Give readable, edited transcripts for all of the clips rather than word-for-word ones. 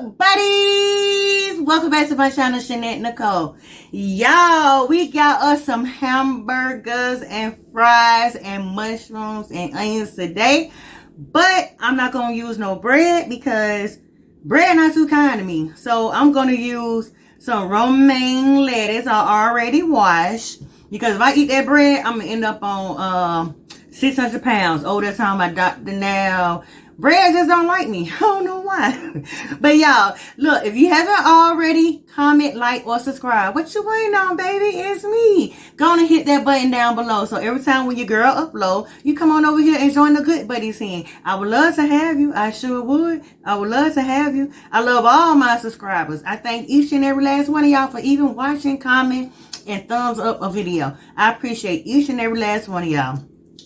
buddies, welcome back to my channel, Shanette Nicole. Y'all, we got us some hamburgers and fries and mushrooms and onions today, but I'm not gonna use no bread because bread not too kind to me. So I'm gonna use some romaine lettuce I already washed, because if I eat that bread, I'm gonna end up on 600 pounds. Oh, that's how my doctor now. Bread just don't like me. I don't know why. But y'all, look, if you haven't already, comment, like, or subscribe. What you waiting on, baby? It's me. Go on and hit that button down below. So every time when your girl upload, you come on over here and join the good buddies in. I would love to have you. I sure would. I would love to have you. I love all my subscribers. I thank each and every last one of y'all for even watching, comment, and thumbs up a video. I appreciate each and every last one of y'all.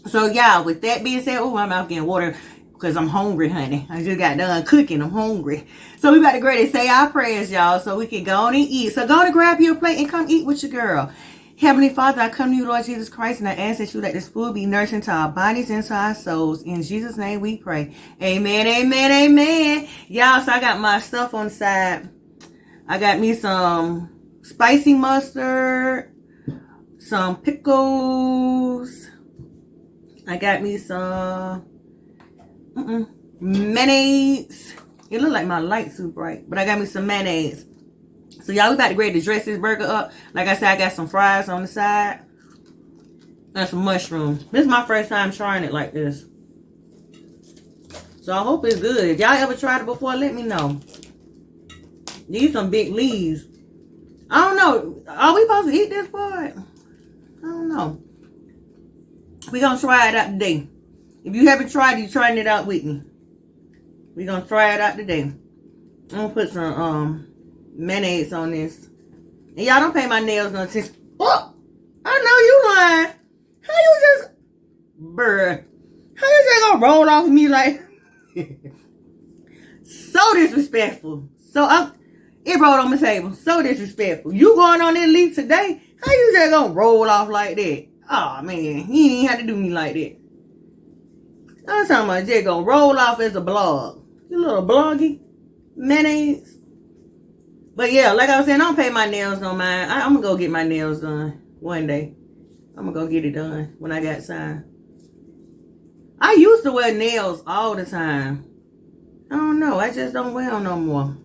So y'all, with that being said, oh, my mouth getting water. Because I'm hungry, honey. I just got done cooking. I'm hungry. So we about to go ahead and say our prayers, y'all, so we can go on and eat. So go on and grab your plate and come eat with your girl. Heavenly Father, I come to you, Lord Jesus Christ, and I ask that you let this food be nourishing to our bodies and to our souls. In Jesus' name we pray. Amen, amen, amen. Y'all, so I got my stuff on the side. I got me some spicy mustard, some pickles. I got me some mayonnaise. It look like my light's too bright, but I got me some mayonnaise. So y'all, we about to get ready to dress this burger up. Like I said, I got some fries on the side and some mushrooms. This is my first time trying it like this, so I hope it's good. If y'all ever tried it before, let me know. These some big leaves. I don't know, are we supposed to eat this part? I don't know. We gonna try it out today. If you haven't tried it, you're trying it out with me. We're going to try it out today. I'm going to put some mayonnaise on this. And y'all don't pay my nails no attention. Oh! I know you lying. How you just... Bruh. How you just going to roll off of me like... So disrespectful. So, it rolled on my table. So disrespectful. You going on this leaf today? How you just going to roll off like that? Oh, man. You ain't have to do me like that. I'm talking about just gonna roll off as a blog. You little bloggy mayonnaise. But yeah, like I was saying, I don't pay my nails on mine. I'm gonna go get my nails done one day. I'm gonna go get it done when I got time. I used to wear nails all the time. I don't know. I just don't wear them no more.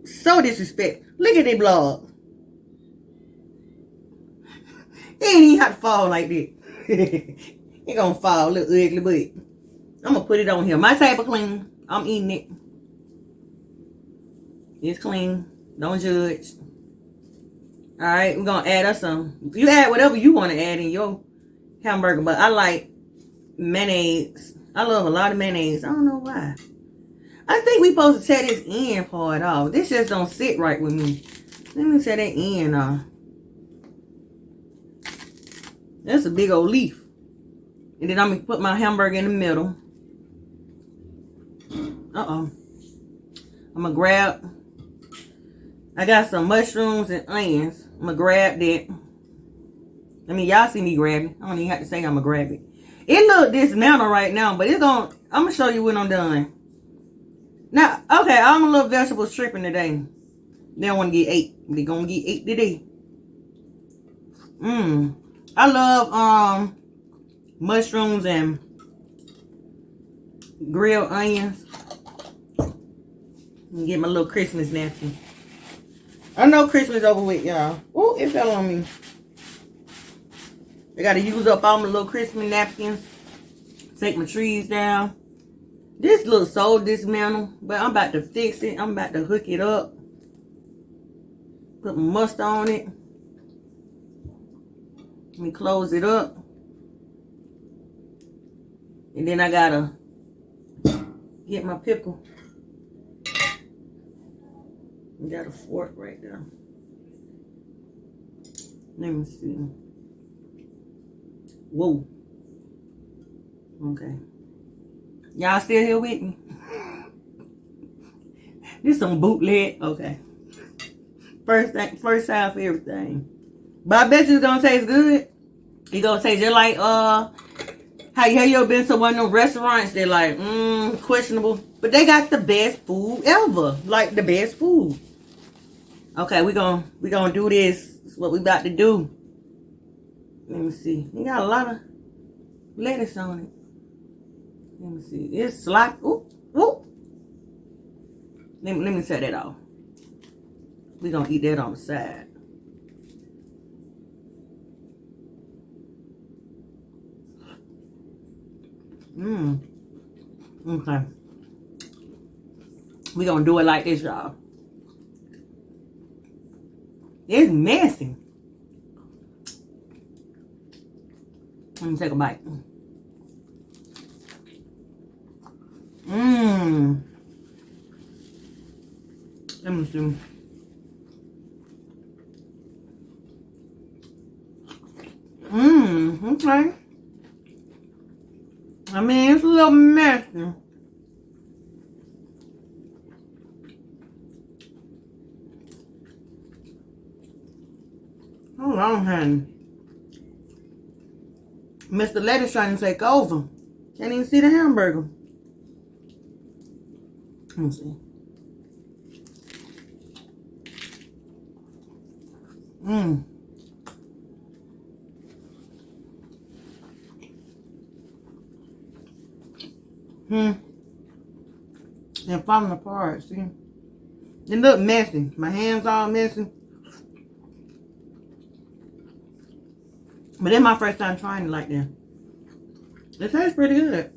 So disrespectful. Look at this blog. It ain't even have to fall like that. It gonna fall, look ugly, but I'm gonna put it on here. My table clean. I'm eating it. It's clean. Don't judge. Alright, we're gonna add us some. You add whatever you want to add in your hamburger, but I like mayonnaise. I love a lot of mayonnaise. I don't know why. I think we supposed to tear this end part off. This just don't sit right with me. Let me tear that end off. That's a big old leaf. And then I'm going to put my hamburger in the middle. I'm going to grab... I got some mushrooms and onions. I'm going to grab that. I mean, y'all see me grab it. I don't even have to say I'm going to grab it. It look dismantled right now, but it's going to... I'm going to show you when I'm done. Now, okay, I'm a little vegetable stripping today. They don't want to get 8. They're going to get 8 today. I love... mushrooms and grilled onions. And get my little Christmas napkin. I know Christmas over with, y'all. Oh, it fell on me. I gotta use up all my little Christmas napkins. Take my trees down. This looks so dismantled, but I'm about to fix it. I'm about to hook it up. Put my mustard on it. Let me close it up. And then I gotta get my pickle. I got a fork right there. Let me see. Whoa. Okay. Y'all still here with me? This some bootleg. Okay. First time for everything. But I bet you it's gonna taste good. It's gonna taste just like Have you ever been to one of them restaurants? They're like, questionable. But they got the best food ever. Like the best food. Okay, we gonna do this. This is what we about to do. Let me see. You got a lot of lettuce on it. Let me see. It's sloppy. Ooh, ooh. Let me set that off. We gonna eat that on the side. Okay. We gonna do it like this, y'all. It's messy. Let me take a bite. Let me see. Okay. I mean, it's a little messy. Hold on, honey. Mr. Lettuce trying to take over. Can't even see the hamburger. Let me see. They're falling apart, see? They look messy. My hands all messy. But it's my first time trying it like that. It tastes pretty good.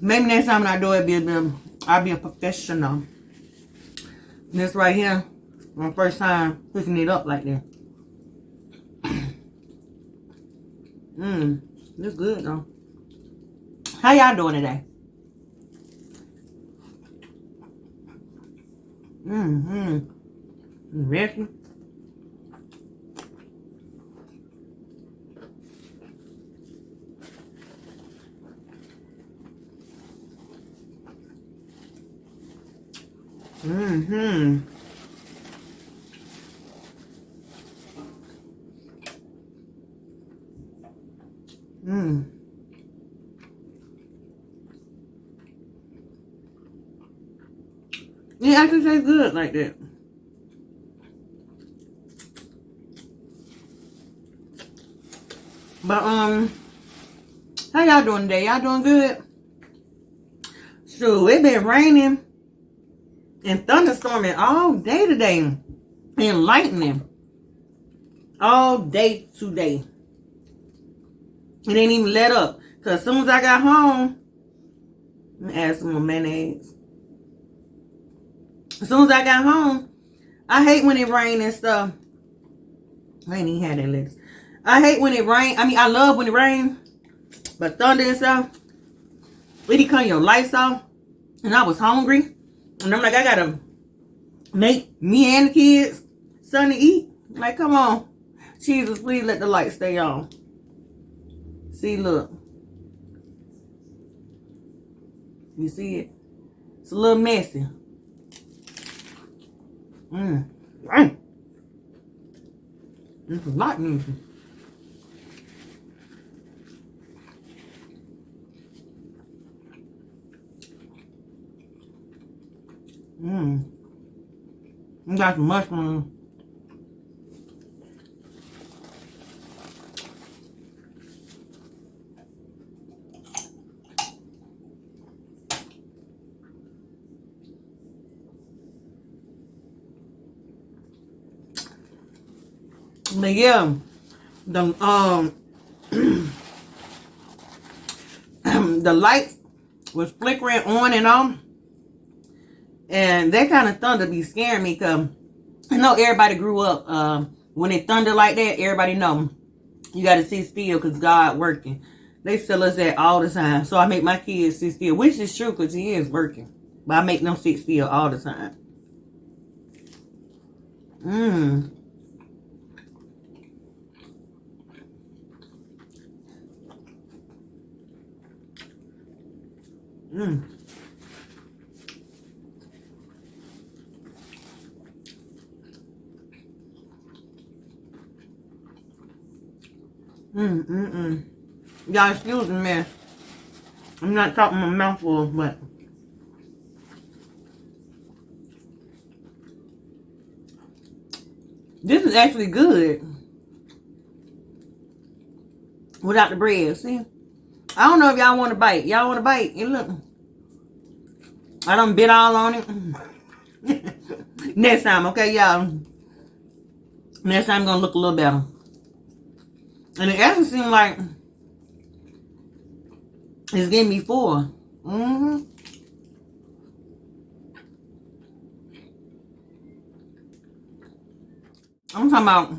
Maybe next time I do it, I'll be a professional. This right here, my first time picking it up like that. It's good though. How y'all doing today? Ready? It actually tastes good like that. But how y'all doing today? Y'all doing good? So it been raining and thunderstorming all day today, and lightning all day today. It ain't even let up. Cause as soon as I got home, let me add some more mayonnaise. As soon as I got home, I hate when it rain and stuff. I ain't even had that list. I hate when it rain. I mean, I love when it rain, but thunder and stuff, it cut your lights off. And I was hungry, and I'm like, I gotta make me and the kids something to eat. Like, come on, Jesus, please let the light stay on. See, look, you see it? It's a little messy. Right. It's a lot messy. We got some mushrooms. But yeah, the the lights was flickering on and on, and that kind of thunder be scaring me, because I know everybody grew up when it thunder like that. Everybody know you got to sit still because God working. They tell us that all the time, so I make my kids sit still, which is true because He is working, but I make them sit still all the time. Y'all excuse me, man. I'm not talking my mouth full, but this is actually good without the bread. See, I don't know if y'all want to bite. Y'all want to bite? And look, I done bit all on it. Next time, okay, y'all. Next time, gonna look a little better. And it actually seems like it's getting me full. I'm talking about,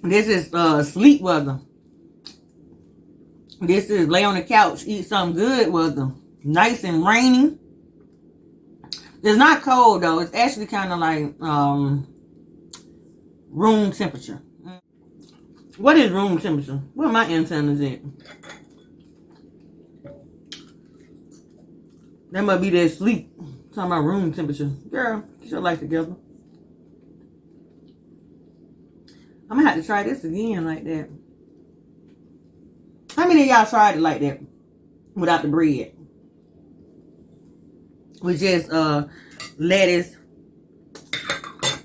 this is sleep weather. This is lay on the couch, eat something good weather. Nice and rainy. It's not cold though. It's actually kind of like room temperature. What is room temperature? Where my antennas at? That must be that sleep. Talking about room temperature. Girl, get your life together. I'm gonna have to try this again like that. How many of y'all tried it like that? Without the bread? With just lettuce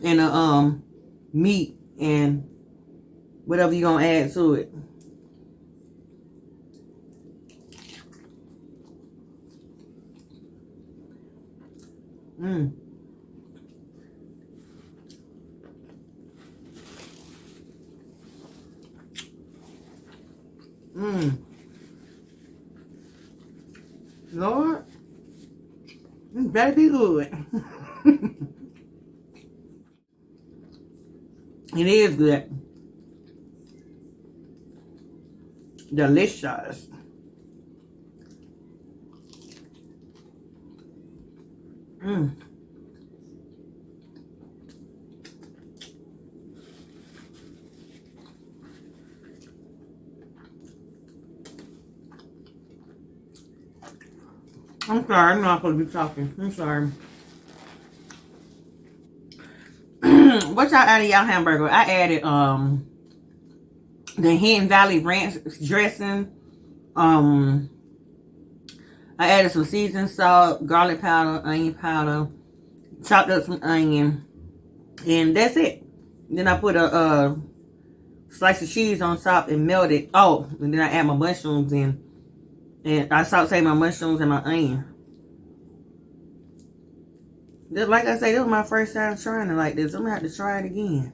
and meat and whatever you gonna add to it. Lord, it better be good. It is good. Delicious. I'm sorry, I'm not supposed to be talking. I'm sorry. What y'all added y'all hamburger? I added the Hidden Valley Ranch dressing. I added some seasoned salt, garlic powder, onion powder, chopped up some onion, and that's it. Then I put a slice of cheese on top and melted. Oh, and then I add my mushrooms in. And I saute my mushrooms and my onion. Just like I say, this was my first time trying it like this. I'm going to have to try it again.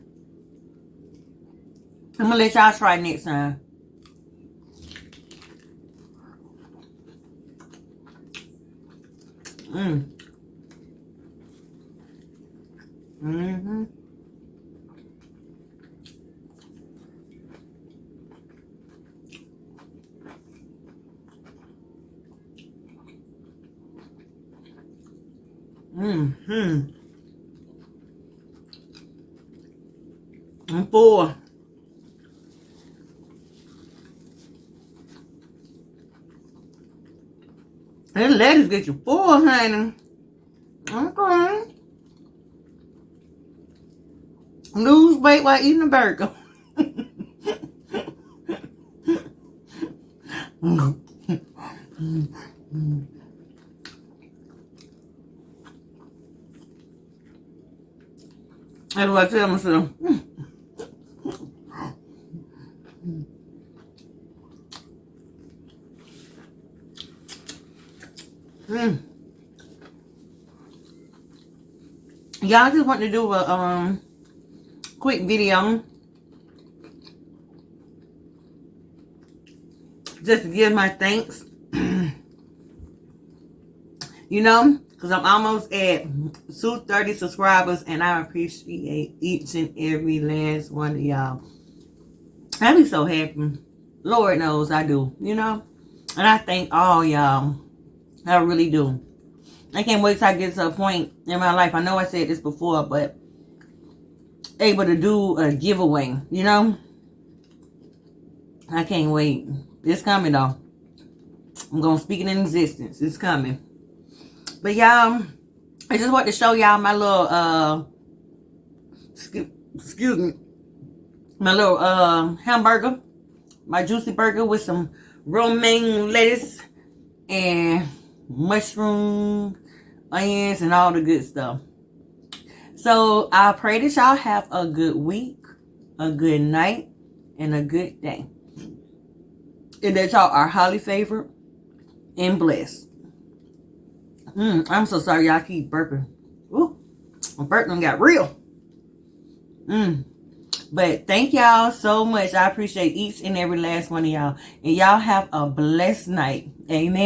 I'm going to let y'all try it next time. I'm full. And lettuce get you full, honey. Okay. Lose weight while eating a burger. That's what I tell myself. Y'all, just want to do a quick video just to give my thanks. You know, because I'm almost at 230 subscribers, and I appreciate each and every last one of y'all. I be so happy. Lord knows I do, you know. And I thank all y'all. I really do. I can't wait till I get to a point in my life. I know I said this before, but able to do a giveaway, you know. I can't wait. It's coming though. I'm gonna speak it in existence. It's coming. But y'all, I just want to show y'all my little excuse me, my little hamburger, my juicy burger with some romaine lettuce and mushroom, onions, and all the good stuff. So I pray that y'all have a good week, a good night, and a good day. And that y'all are highly favored and blessed. I'm so sorry y'all keep burping. Ooh, my burping got real. But thank y'all so much. I appreciate each and every last one of y'all. And y'all have a blessed night. Amen.